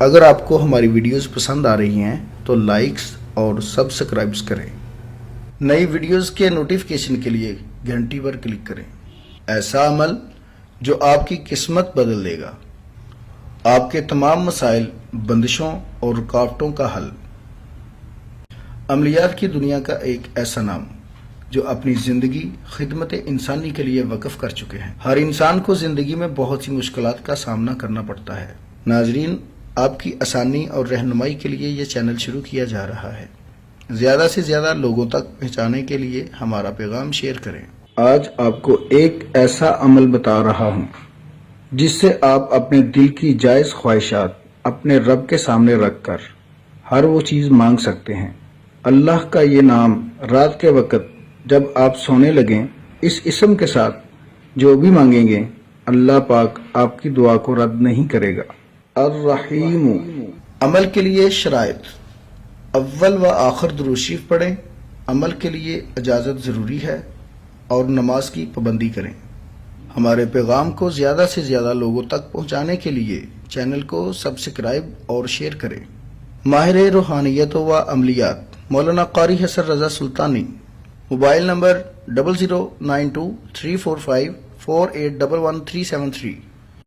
اگر آپ کو ہماری ویڈیوز پسند آ رہی ہیں تو لائکس اور سبسکرائبز کریں۔ نئی ویڈیوز کے نوٹیفیکیشن کے لیے گھنٹی پر کلک کریں۔ ایسا عمل جو آپ کی قسمت بدل دے گا، آپ کے تمام مسائل، بندشوں اور رکاوٹوں کا حل۔ عملیات کی دنیا کا ایک ایسا نام جو اپنی زندگی خدمت انسانی کے لیے وقف کر چکے ہیں۔ ہر انسان کو زندگی میں بہت سی مشکلات کا سامنا کرنا پڑتا ہے۔ ناظرین، آپ کی آسانی اور رہنمائی کے لیے یہ چینل شروع کیا جا رہا ہے۔ زیادہ سے زیادہ لوگوں تک پہنچانے کے لیے ہمارا پیغام شیئر کریں۔ آج آپ کو ایک ایسا عمل بتا رہا ہوں جس سے آپ اپنے دل کی جائز خواہشات اپنے رب کے سامنے رکھ کر ہر وہ چیز مانگ سکتے ہیں۔ اللہ کا یہ نام رات کے وقت جب آپ سونے لگیں، اس اسم کے ساتھ جو بھی مانگیں گے، اللہ پاک آپ کی دعا کو رد نہیں کرے گا۔ الرحیم۔ عمل کے لیے شرائط: اول و آخر درود شریف پڑھیں۔ عمل کے لیے اجازت ضروری ہے اور نماز کی پابندی کریں۔ ہمارے پیغام کو زیادہ سے زیادہ لوگوں تک پہنچانے کے لیے چینل کو سبسکرائب اور شیئر کریں۔ ماہر روحانیت و عملیات مولانا قاری حسن رضا سلطانی، موبائل نمبر 00923454811373۔